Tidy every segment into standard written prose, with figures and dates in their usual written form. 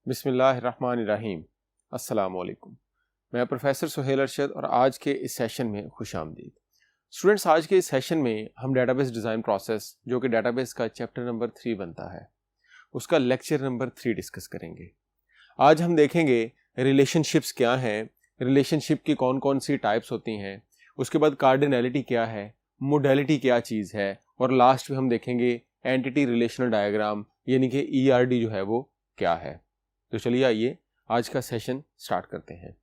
बिस्मिल्लाहिर्रहमानिर्रहीम। अस्सलाम वालेकुम। मैं प्रोफेसर सुहेल अरशद और आज के इस सेशन में खुश आमदीद। स्टूडेंट्स, आज के इस सेशन में हम डेटाबेस डिज़ाइन प्रोसेस जो कि डेटाबेस का चैप्टर नंबर 3 बनता है उसका लेक्चर नंबर 3 डिस्कस करेंगे। आज हम देखेंगे रिलेशनशिप्स क्या हैं, रिलेशनशिप की कौन कौन सी टाइप्स होती हैं, उसके बाद कार्डिनैलिटी क्या है, मोडेलिटी क्या चीज़ है, और लास्ट में हम देखेंगे एंटिटी रिलेशनल डायग्राम यानी कि ERD जो है वो क्या है। तो चलिए आइए आज का सेशन स्टार्ट करते हैं।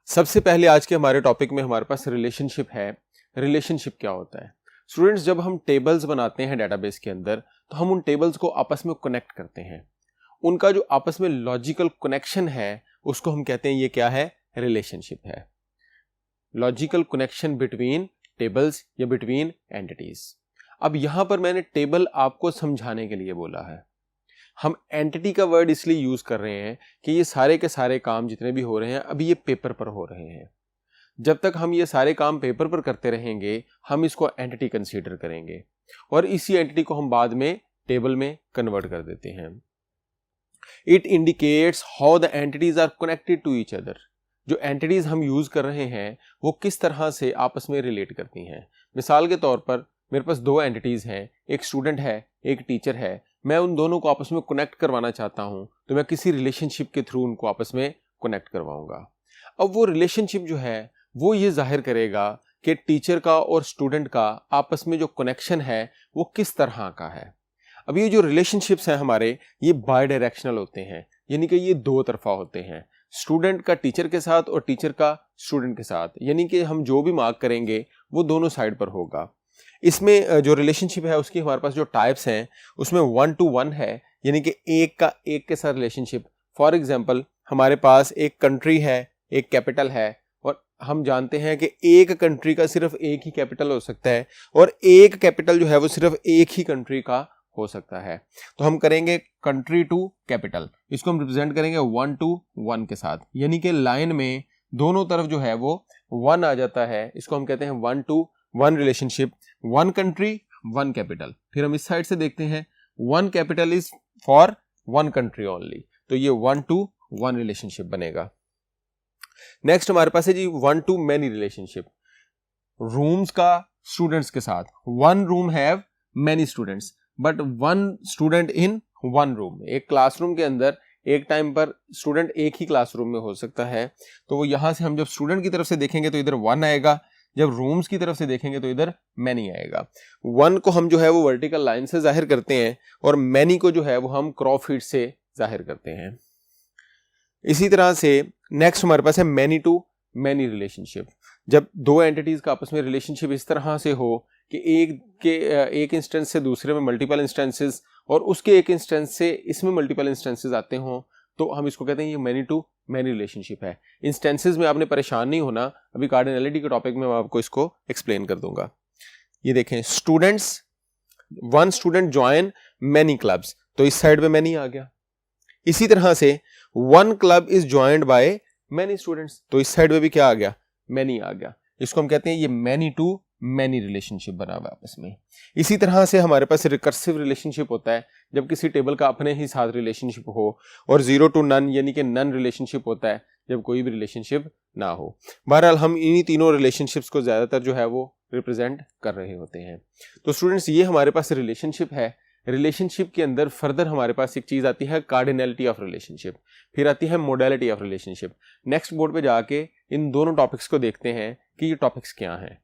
सबसे पहले आज के हमारे टॉपिक में हमारे पास रिलेशनशिप है। रिलेशनशिप क्या होता है? स्टूडेंट्स, जब हम टेबल्स बनाते हैं डेटाबेस के अंदर तो हम उन टेबल्स को आपस में कनेक्ट करते हैं। उनका जो आपस में लॉजिकल कनेक्शन है उसको हम कहते हैं ये क्या है? रिलेशनशिप है। लॉजिकल कनेक्शन बिटवीन टेबल्स या बिटवीन एंटिटीज। अब यहां पर मैंने टेबल आपको समझाने के लिए बोला है। हम एंटिटी का वर्ड इसलिए यूज कर रहे हैं कि ये सारे के सारे काम जितने भी हो रहे हैं अभी ये पेपर पर हो रहे हैं। जब तक हम ये सारे काम पेपर पर करते रहेंगे हम इसको एंटिटी कंसीडर करेंगे और इसी एंटिटी को हम बाद में टेबल में कन्वर्ट कर देते हैं। It indicates how the entities are connected to each other. जो एंटिटीज हम यूज कर रहे हैं वो किस तरह से आपस में रिलेट करती हैं। मिसाल के तौर पर मेरे पास दो एंटिटीज हैं, एक स्टूडेंट है एक टीचर है। मैं उन दोनों को आपस में कनेक्ट करवाना चाहता हूं तो मैं किसी रिलेशनशिप के थ्रू उनको आपस में कनेक्ट करवाऊंगा। अब वो रिलेशनशिप जो है वो ये जाहिर करेगा कि टीचर का और स्टूडेंट का आपस में जो कनेक्शन है वो किस तरह का है। अब ये जो रिलेशनशिप्स हैं हमारे ये बाय डायरेक्शनल होते हैं, यानी कि ये दो तरफा होते हैं, स्टूडेंट का टीचर के साथ और टीचर का स्टूडेंट के साथ, यानी कि हम जो भी मार्क करेंगे वो दोनों साइड पर होगा। इसमें जो रिलेशनशिप है उसकी हमारे पास जो टाइप्स हैं उसमें 1 to 1 है, यानी कि एक का एक के साथ रिलेशनशिप। फॉर एग्जांपल हमारे पास एक कंट्री है, एक कैपिटल है, और हम जानते हैं कि एक कंट्री का सिर्फ एक ही कैपिटल हो सकता है और एक कैपिटल जो है वो सिर्फ एक ही कंट्री का हो सकता है। तो हम करेंगे कंट्री टू कैपिटल, इसको हम रिप्रेजेंट करेंगे 1 to 1 के साथ, यानी कि लाइन में दोनों तरफ जो है वो 1 आ जाता है। इसको हम कहते हैं 1 to 1 रिलेशनशिप, 1 कंट्री 1 कैपिटल। फिर हम इस साइड से देखते हैं 1 capital is for 1 country only, तो ये 1 to 1 रिलेशनशिप बनेगा। नेक्स्ट हमारे पास है जी 1 to many रिलेशनशिप। रूम्स का स्टूडेंट्स के साथ, 1 room have many students but 1 student in 1 room. एक क्लासरूम के अंदर एक टाइम पर स्टूडेंट एक ही क्लासरूम में हो सकता है, तो वो यहां से हम जब स्टूडेंट की तरफ से देखेंगे तो इधर 1 आएगा, जब रूम्स की तरफ से देखेंगे तो इधर मैनी आएगा। 1 को हम जो है वो वर्टिकल लाइन से जाहिर करते हैं और मैनी को जो है वो हम क्रॉस फीट से जाहिर करते हैं। इसी तरह से नेक्स्ट हमारे पास है मैनी टू मैनी रिलेशनशिप। जब दो एंटिटीज का आपस में रिलेशनशिप इस तरह से हो कि एक इंस्टेंस से दूसरे में मल्टीपल इंस्टेंसेस और उसके एक इंस्टेंस से इसमें मल्टीपल इंस्टेंसेस आते हों, तो हम इसको कहते हैं ये मैनी टू मैनी रिलेशनशिप है। इंस्टेंसेस में आपने परेशान नहीं होना, अभी कार्डिनैलिटी के टॉपिक में मैं आपको इसको एक्सप्लेन कर दूंगा। ये देखें, students 1 student join many clubs, तो इस साइड पे मैनी आ गया। इसी तरह से 1 club is joined by many students, तो इस साइड पे भी क्या आ गया? मैनी आ गया। इसको हम कहते हैं ये मैनी टू मैनी रिलेशनशिप बना हुआ आपस में। इसी तरह से हमारे पास रिकर्सिव रिलेशनशिप होता है, जब किसी टेबल का अपने ही साथ रिलेशनशिप हो, और 0 to none यानी कि नन रिलेशनशिप होता है जब कोई भी रिलेशनशिप ना हो। बहरहाल हम इन्हीं तीनों रिलेशनशिप्स को ज्यादातर जो है वो रिप्रेजेंट कर रहे होते हैं। तो स्टूडेंट्स, ये हमारे पास रिलेशनशिप है। रिलेशनशिप के अंदर फर्दर हमारे पास एक चीज आती है कार्डिनैलिटी ऑफ रिलेशनशिप, फिर आती है modality of relationship. Next board पे जाके इन दोनों टॉपिक्स को देखते हैं कि ये टॉपिक्स क्या हैं।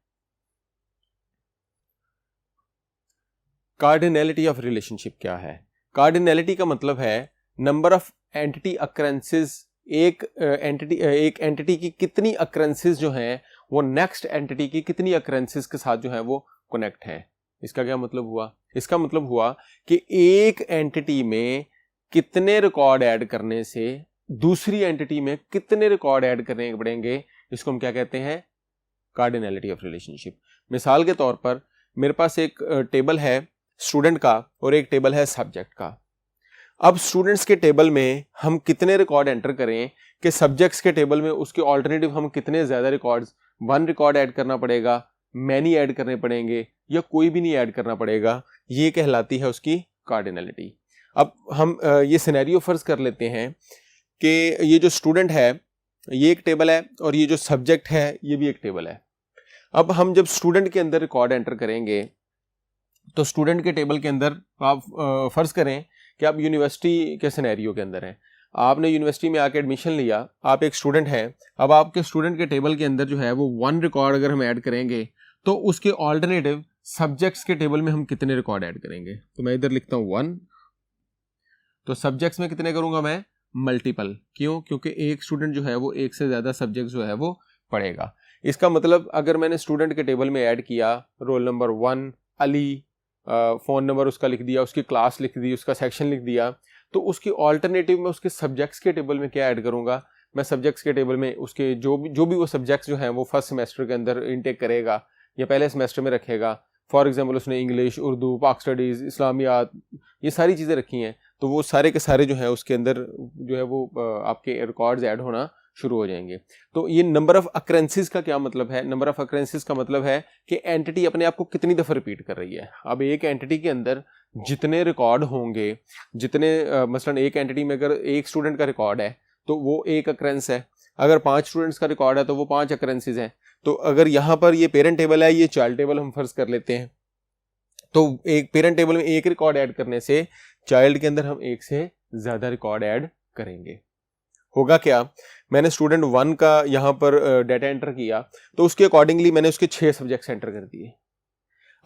कार्डिनैलिटी ऑफ रिलेशनशिप क्या है? कार्डिनैलिटी का मतलब है नंबर ऑफ एंटिटी अक्रेंसेस। एक एंटिटी की कितनी अक्रेंसेस जो हैं वो नेक्स्ट एंटिटी की कितनी अक्रेंसेस के साथ जो है वो कनेक्ट हैं। इसका क्या मतलब हुआ? इसका मतलब हुआ कि एक एंटिटी में कितने रिकॉर्ड ऐड करने से दूसरी एंटिटी में कितने रिकॉर्ड ऐड करने पड़ेंगे, इसको हम क्या कहते हैं? Cardinality of relationship. मिसाल के तौर पर मेरे पास एक टेबल है स्टूडेंट का और एक टेबल है सब्जेक्ट का। अब स्टूडेंट्स के टेबल में हम कितने रिकॉर्ड एंटर करें कि सब्जेक्ट्स के टेबल में उसके ऑल्टरनेटिव हम कितने ज्यादा रिकॉर्ड्स, 1 रिकॉर्ड ऐड करना पड़ेगा, मैनी ऐड करने पड़ेंगे या कोई भी नहीं ऐड करना पड़ेगा, ये कहलाती है उसकी कार्डिनैलिटी। अब हम ये सिनेरियो फर्ज कर लेते हैं कि ये जो स्टूडेंट है ये एक टेबल है और ये जो सब्जेक्ट है ये भी एक टेबल है। अब हम जब स्टूडेंट के अंदर रिकॉर्ड एंटर करेंगे तो स्टूडेंट के टेबल के अंदर आप फर्ज करें कि आप यूनिवर्सिटी के सिनेरियो के अंदर हैं, आपने यूनिवर्सिटी में आके एडमिशन लिया, आप एक स्टूडेंट हैं। अब आपके स्टूडेंट के टेबल के अंदर जो है वो 1 रिकॉर्ड अगर हम ऐड करेंगे तो उसके ऑल्टरनेटिव सब्जेक्ट्स के टेबल में हम कितने रिकॉर्ड ऐड करेंगे। तो मैं इधर लिखता हूँ 1, तो सब्जेक्ट्स में कितने करूंगा मैं, मल्टीपल। क्यों? क्योंकि एक स्टूडेंट जो है वो एक से ज़्यादा सब्जेक्ट जो है वो पढ़ेगा। इसका मतलब अगर मैंने स्टूडेंट के टेबल में ऐड किया roll number 1 Ali, phone number उसका लिख दिया, उसकी क्लास लिख दी, उसका सेक्शन लिख दिया, तो उसकी ऑल्टरनेटिव में उसके सब्जेक्ट्स के टेबल में क्या ऐड करूंगा, मैं सब्जेक्ट्स के टेबल में उसके जो भी वो सब्जेक्ट्स जो हैं वो फर्स्ट सेमेस्टर के अंदर इनटेक करेगा या पहले सेमेस्टर में रखेगा। फॉर एग्जांपल उसने इंग्लिश, उर्दू, पाक स्टडीज़, इस्लामियात, ये सारी चीज़ें रखी हैं, तो वो सारे के सारे जो है उसके अंदर जो है वो आपके रिकॉर्ड्स ऐड होना शुरू हो जाएंगे। तो ये नंबर ऑफ अक्रेंसेस का क्या मतलब है? नंबर ऑफ अक्रेंसेस का मतलब है कि एंटिटी अपने आप को कितनी दफ़ा रिपीट कर रही है। अब एक एंटिटी के अंदर जितने रिकॉर्ड होंगे, जितने मसलन एक एंटिटी में अगर एक स्टूडेंट का रिकॉर्ड है तो वो एक अक्रेंस है, अगर 5 स्टूडेंट्स का रिकॉर्ड है तो वो 5 अक्रेंसेस हैं। तो अगर यहाँ पर ये पेरेंट टेबल है, ये चाइल्ड टेबल हम फर्ज कर लेते हैं, तो एक पेरेंट टेबल में एक रिकॉर्ड ऐड करने से चाइल्ड के अंदर हम एक से ज़्यादा रिकॉर्ड ऐड करेंगे। होगा क्या, मैंने स्टूडेंट 1 का यहाँ पर डाटा एंटर किया तो उसके अकॉर्डिंगली मैंने उसके 6 सब्जेक्ट्स एंटर कर दिए।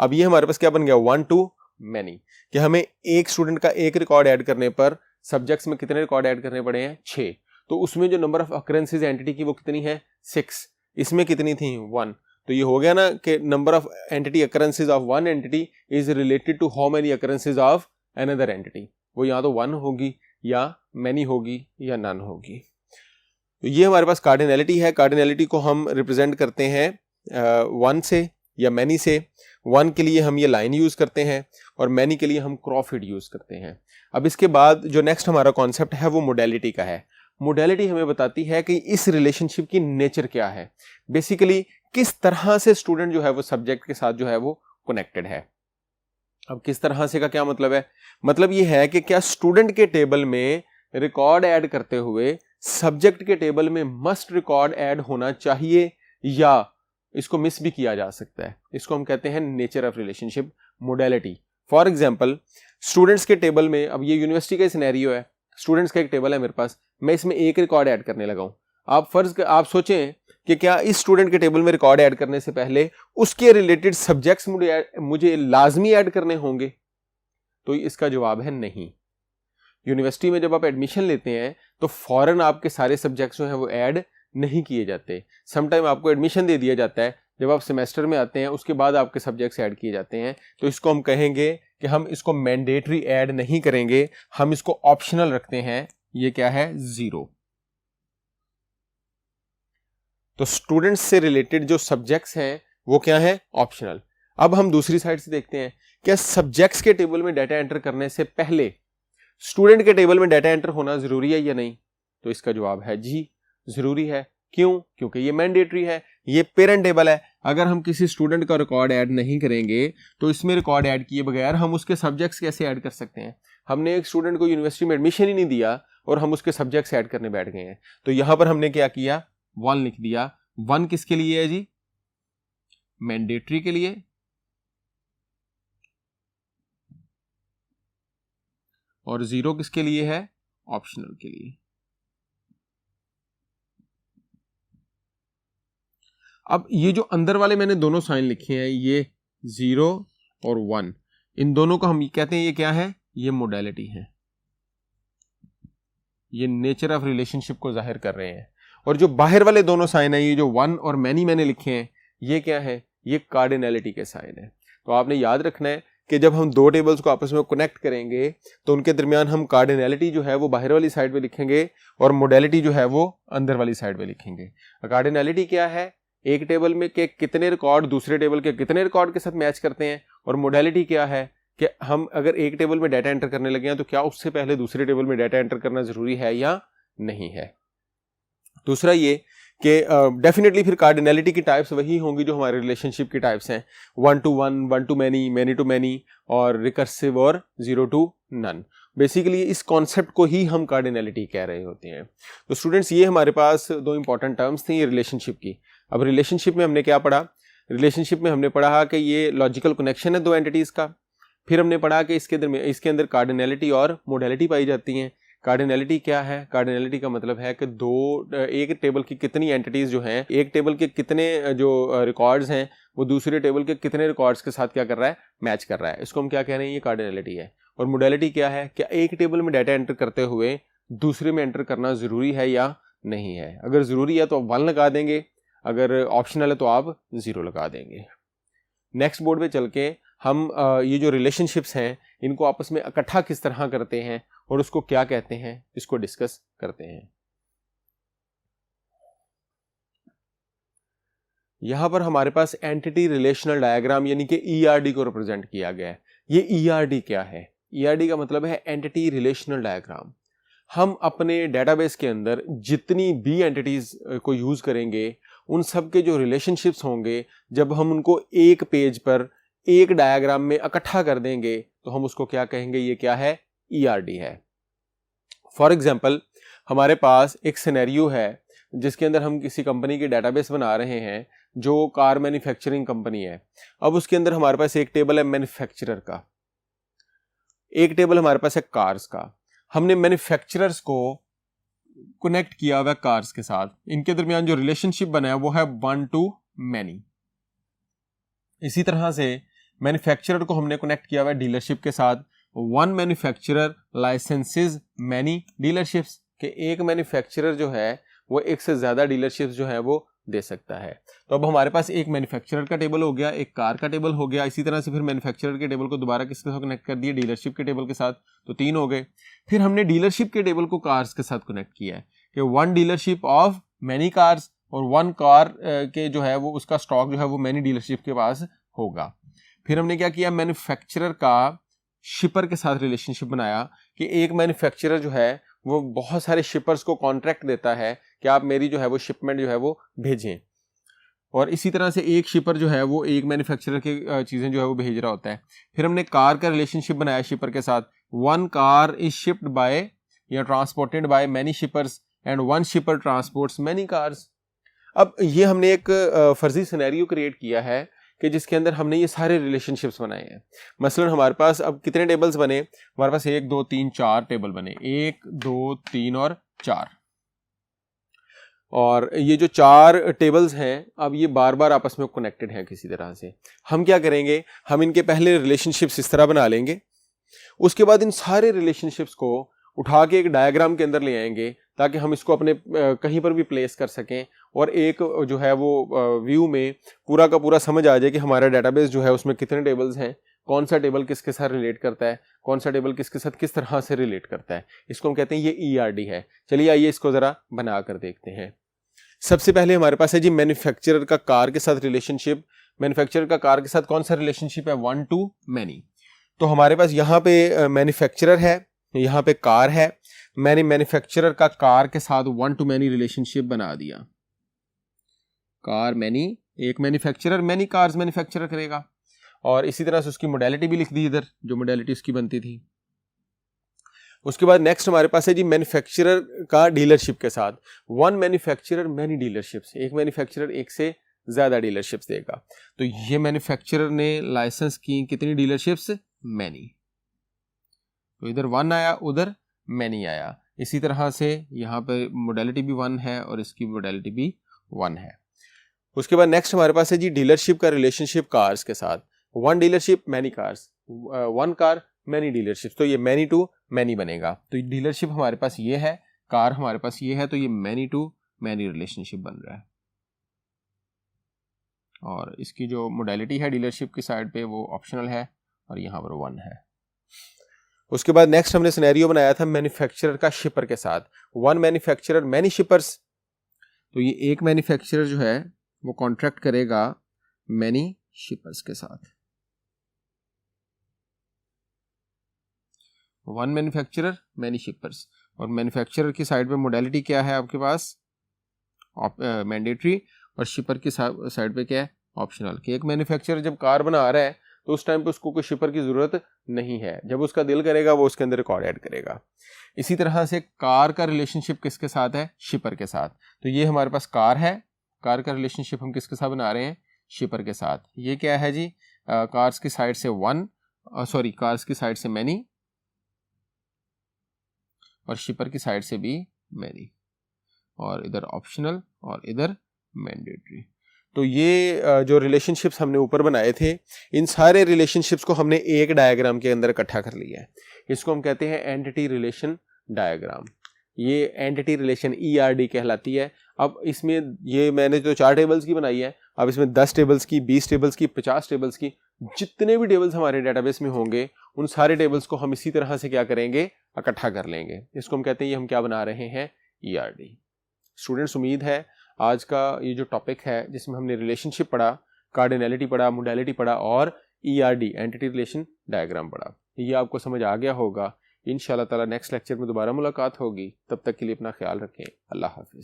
अब ये हमारे पास क्या बन गया, 1 टू मैनी, कि हमें एक स्टूडेंट का एक रिकॉर्ड ऐड करने पर सब्जेक्ट्स में कितने रिकॉर्ड ऐड करने पड़े हैं, 6। तो उसमें जो नंबर ऑफ अकरेंसेस एंटिटी की वो कितनी है, 6। इसमें कितनी थी, 1। तो ये हो गया ना कि number of entity occurrences of one entity is related to how many occurrences of another entity. वो या तो 1 होगी या मैनी होगी या नन होगी। तो ये हमारे पास कार्डिनैलिटी है। कार्डिनैलिटी को हम रिप्रेजेंट करते हैं 1 से या मैनी से। 1 के लिए हम ये लाइन यूज करते हैं और मैनी के लिए हम क्रॉफिड यूज करते हैं। अब इसके बाद जो नेक्स्ट हमारा कॉन्सेप्ट है वो मोडेलिटी का है। मोडेलिटी हमें बताती है कि इस रिलेशनशिप की नेचर क्या है, बेसिकली किस तरह से स्टूडेंट जो है वो सब्जेक्ट के साथ जो है वो कनेक्टेड है। अब किस तरह से का क्या मतलब है, मतलब ये है कि क्या स्टूडेंट के टेबल में रिकॉर्ड ऐड करते हुए सब्जेक्ट के टेबल में मस्ट रिकॉर्ड ऐड होना चाहिए या इसको मिस भी किया जा सकता है। इसको हम कहते हैं nature of relationship, modality. For example students के टेबल में, अब ये यूनिवर्सिटी का सिनेरियो है, स्टूडेंट्स का एक टेबल है मेरे पास, मैं इसमें एक रिकॉर्ड ऐड करने लगा हूं। आप सोचें कि क्या इस स्टूडेंट के टेबल में रिकॉर्ड ऐड करने से पहले उसके रिलेटेड सब्जेक्ट्स मुझे लाजमी ऐड करने होंगे? तो इसका जवाब है नहीं। यूनिवर्सिटी में जब आप एडमिशन लेते हैं तो फौरन आपके सारे सब्जेक्ट्स जो हैं वो ऐड नहीं किए जाते। समटाइम आपको एडमिशन दे दिया जाता है, जब आप सेमेस्टर में आते हैं उसके बाद आपके सब्जेक्ट्स ऐड किए जाते हैं। तो इसको हम कहेंगे कि हम इसको मैंडेटरी ऐड नहीं करेंगे, हम इसको ऑप्शनल रखते हैं। ये क्या है, 0। तो स्टूडेंट्स से रिलेटेड जो सब्जेक्ट्स हैं वो क्या है, ऑप्शनल। अब हम दूसरी साइड से देखते हैं, क्या सब्जेक्ट्स के टेबल में डाटा एंटर करने से पहले स्टूडेंट के टेबल में डाटा एंटर होना जरूरी है या नहीं? तो इसका जवाब है जी, जरूरी है। क्यों? क्योंकि ये मैंडेटरी है, ये पेरेंट टेबल है। अगर हम किसी स्टूडेंट का रिकॉर्ड ऐड नहीं करेंगे तो इसमें रिकॉर्ड ऐड किए बगैर हम उसके सब्जेक्ट्स कैसे ऐड कर सकते हैं? हमने एक स्टूडेंट को यूनिवर्सिटी में एडमिशन ही नहीं दिया और हम उसके सब्जेक्ट्स ऐड करने बैठ गए हैं। तो यहां पर हमने क्या किया, 1 लिख दिया। 1 किसके लिए है जी, मैंडेटरी के लिए, और 0 किसके लिए है, ऑप्शनल के लिए। अब ये जो अंदर वाले मैंने दोनों साइन लिखे हैं, ये 0 और 1, इन दोनों को हम कहते हैं ये क्या है, ये मोडेलिटी है। ये नेचर ऑफ रिलेशनशिप को जाहिर कर रहे हैं। और जो बाहर वाले दोनों साइन है, ये जो 1 और मैनी मैंने लिखे हैं, ये क्या है, ये कार्डिनैलिटी के साइन है। तो आपने याद रखना है कि जब हम दो टेबल्स को आपस में कनेक्ट करेंगे तो उनके दरमियान हम कार्डिनैलिटी जो है वो बाहर वाली साइड पे लिखेंगे और मोडेलिटी जो है वो अंदर वाली साइड पे लिखेंगे। कार्डिनैलिटी क्या है, एक टेबल में के कितने रिकॉर्ड दूसरे टेबल के कितने रिकॉर्ड के साथ मैच करते हैं। और मोडेलिटी क्या है कि हम अगर एक टेबल में डाटा एंटर करने लगे हैं तो क्या उससे पहले दूसरे टेबल में डाटा एंटर करना जरूरी है या नहीं है। दूसरा ये कि डेफिनेटली फिर कार्डिनैलिटी की टाइप्स वही होंगी जो हमारे रिलेशनशिप की टाइप्स हैं, 1 to 1, 1 to many, many to many, और रिकर्सिव और 0 to none। बेसिकली इस कॉन्सेप्ट को ही हम कार्डिनलिटी कह रहे होते हैं। तो स्टूडेंट्स, ये हमारे पास दो इंपॉर्टेंट टर्म्स थी रिलेशनशिप की। अब रिलेशनशिप में हमने क्या पढ़ा? रिलेशनशिप में हमने पढ़ा कि ये लॉजिकल कनेक्शन है दो एंटिटीज़ का। फिर हमने पढ़ा कि इसके अंदर कार्डिनलिटी और मोडलिटी पाई जाती हैं। कार्डिनलिटी क्या है? कार्डिनलिटी का मतलब है कि एक टेबल की कितनी एंटिटीज़ जो हैं, एक टेबल के कितने जो रिकॉर्ड्स हैं वो दूसरे टेबल के कितने रिकॉर्ड्स के साथ क्या कर रहा है? मैच कर रहा है। इसको हम क्या कह रहे हैं? ये कार्डिनलिटी है। और मोडलिटी क्या है? क्या एक टेबल में डाटा एंटर करते हुए दूसरे में एंटर करना ज़रूरी है या नहीं है? अगर ज़रूरी है तो आप 1 लगा देंगे, अगर ऑप्शनल है तो आप 0 लगा देंगे। नेक्स्ट बोर्ड पे चल के हम ये जो रिलेशनशिप्स हैं इनको आपस में इकट्ठा किस तरह करते हैं और उसको क्या कहते हैं, इसको डिस्कस करते हैं। यहां पर हमारे पास एंटिटी रिलेशनल डायग्राम यानी कि ERD को रिप्रेजेंट किया गया है। ये ERD क्या है? ERD का मतलब है एंटिटी रिलेशनल डायग्राम। हम अपने डेटाबेस के अंदर जितनी भी एंटिटीज को यूज करेंगे उन सब के जो रिलेशनशिप्स होंगे, जब हम उनको एक पेज पर एक डायग्राम में इकट्ठा कर देंगे तो हम उसको क्या कहेंगे? ये क्या है? ERD है। फॉर एग्जाम्पल, हमारे पास एक सिनेरियो है जिसके अंदर हम किसी कंपनी की डेटाबेस बना रहे हैं जो कार मैन्युफैक्चरिंग कंपनी है। अब उसके अंदर हमारे पास एक टेबल है मैन्युफैक्चरर का, एक टेबल हमारे पास है कार्स का। हमने मैन्युफैक्चरर्स को कनेक्ट किया हुआ कार्स के साथ, इनके दरमियान जो रिलेशनशिप बना है वो है 1 to many। इसी तरह से मैन्युफैक्चरर को हमने कनेक्ट किया हुआ डीलरशिप के साथ, 1 मैन्युफैक्चरर लाइसेंसेस मैनी डीलरशिप्स, के एक मैन्युफैक्चरर जो है वो एक से ज्यादा डीलरशिप्स जो है वो दे सकता है। तो अब हमारे पास एक मैन्युफैक्चरर का टेबल हो गया, एक कार का टेबल हो गया। इसी तरह से फिर मैन्युफैक्चरर के टेबल को दोबारा किसके साथ कनेक्ट कर दिया? डीलरशिप के टेबल के साथ, तो 3 हो गए। फिर हमने डीलरशिप के टेबल को कार्स के साथ कनेक्ट किया है कि 1 डीलरशिप ऑफ मैनी कार्स, और 1 कार के जो है वो उसका स्टॉक जो है वो मैनी डीलरशिप के पास होगा। फिर हमने क्या किया? मैन्युफैक्चरर का शिपर के साथ रिलेशनशिप बनाया कि एक मैन्युफैक्चरर जो है वो बहुत सारे शिपर्स को कॉन्ट्रैक्ट देता है कि आप मेरी जो है वो शिपमेंट जो है वो भेजें, और इसी तरह से एक शिपर जो है वो एक मैन्युफैक्चरर की चीज़ें जो है वो भेज रहा होता है। फिर हमने कार का रिलेशनशिप बनाया शिपर के साथ, 1 कार इज शिप्ड बाय या transported by many shippers and 1 शिपर transports many cars. अब ये हमने एक फर्जी सिनेरियो क्रिएट किया है कि जिसके अंदर हमने ये सारे रिलेशनशिप्स बनाए हैं। मसलन हमारे पास अब कितने टेबल्स बने? हमारे पास 1 2 3 4 टेबल बने, 1 2 3 और 4। और ये जो 4 टेबल्स हैं अब ये बार बार आपस में कनेक्टेड हैं किसी तरह से। हम क्या करेंगे? हम इनके पहले रिलेशनशिप्स इस तरह बना लेंगे, उसके बाद इन सारे रिलेशनशिप्स को उठा के एक डायग्राम के अंदर ले आएंगे ताकि हम इसको अपने कहीं पर भी प्लेस कर सकें और एक जो है वो व्यू में पूरा का पूरा समझ आ जाए कि हमारा डेटाबेस जो है उसमें कितने टेबल्स हैं, कौन सा टेबल किसके साथ रिलेट करता है, कौन सा टेबल किसके साथ किस तरह से रिलेट करता है। इसको हम कहते हैं ये ERD है। चलिए आइए इसको ज़रा बना कर देखते हैं। सबसे पहले हमारे पास है जी मैन्युफैक्चरर का कार के साथ रिलेशनशिप। मैन्युफैक्चरर का कार के साथ कौन सा रिलेशनशिप है? 1 to many। तो हमारे पास यहाँ पे मैन्युफैक्चरर है, यहाँ पे कार है। मैंने मैन्युफैक्चरर का कार के साथ 1 to many रिलेशनशिप बना दिया। कार मैनी, एक मैन्युफैक्चरर मैनी कार्स मैन्युफैक्चरर करेगा, और इसी तरह से उसकी मोडेलिटी भी लिख दी इधर, जो मोडेलिटी उसकी बनती थी। उसके बाद नेक्स्ट हमारे पास है जी मैन्युफैक्चरर का डीलरशिप के साथ, 1 मैन्युफैक्चरर मैनी डीलरशिप्स, एक मैन्युफैक्चरर एक से ज्यादा डीलरशिप्स देगा। तो ये मैन्युफैक्चरर ने लाइसेंस की कितनी डीलरशिप्स? मैनी। तो इधर 1 आया, उधर मैनी आया। इसी तरह से यहाँ पे मोडेलिटी भी 1 है और इसकी मोडेलिटी भी 1 है। उसके बाद नेक्स्ट हमारे पास है जी डीलरशिप का रिलेशनशिप कार्स के साथ, 1 dealership many cars, 1 car many dealership, तो ये मैनी टू मैनी बनेगा। तो डीलरशिप हमारे पास ये है, कार हमारे पास ये है, तो ये मैनी टू मैनी रिलेशनशिप बन रहा है। और इसकी जो मोडेलिटी है डीलरशिप की साइड पे वो ऑप्शनल है और यहाँ पर 1 है। उसके बाद नेक्स्ट हमने सिनेरियो बनाया था मैन्युफैक्चरर का शिपर के साथ, 1 मैन्युफैक्चरर मैनी शिपर्स। तो ये एक मैन्युफैक्चरर जो है वो कॉन्ट्रैक्ट करेगा मैनी शिपर्स के साथ। 1 मैन्युफैक्चरर मैनी शिपर्स, और मैन्युफैक्चरर की साइड पे मोडेलिटी क्या है आपके पास? मैंडेटरी, और शिपर की साइड पे क्या है? ऑप्शनल। कि एक मैन्युफैक्चरर जब कार बना रहा है तो उस टाइम पे उसको कोई शिपर की ज़रूरत नहीं है। जब उसका दिल करेगा वो उसके अंदर रिकॉर्ड ऐड करेगा। इसी तरह से कार का रिलेशनशिप किसके साथ है? शिपर के साथ। तो ये हमारे पास कार है, कार का रिलेशनशिप हम किसके साथ बना रहे हैं? शिपर के साथ। ये क्या है जी? कार्स की साइड से कार्स की साइड से मैनी और शिपर की साइड से भी मैनी, और इधर ऑप्शनल और इधर मैंडेटरी। तो ये जो रिलेशनशिप्स हमने ऊपर बनाए थे, इन सारे रिलेशनशिप्स को हमने एक डायग्राम के अंदर इकट्ठा कर लिया है। इसको हम कहते हैं एंटिटी रिलेशन डायग्राम। ये एंटिटी रिलेशन ERD कहलाती है। अब इसमें ये मैंने जो 4 टेबल्स की बनाई है, अब इसमें 10 टेबल्स की, 20 टेबल्स की, 50 टेबल्स की, जितने भी टेबल्स हमारे डेटाबेस में होंगे उन सारे टेबल्स को हम इसी तरह से क्या करेंगे? इकट्ठा कर लेंगे। इसको हम कहते हैं, ये हम क्या बना रहे हैं? ERD। स्टूडेंट्स, उम्मीद है आज का ये जो टॉपिक है जिसमें हमने रिलेशनशिप पढ़ा, कार्डिनैलिटी पढ़ा, मोडालिटी पढ़ा और ERD एंटिटी रिलेशन डायग्राम पढ़ा, ये आपको समझ आ गया होगा। इंशाल्लाह ताला नेक्स्ट लेक्चर में दोबारा मुलाकात होगी। तब तक के लिए अपना ख्याल रखें। अल्लाह हाफिज़।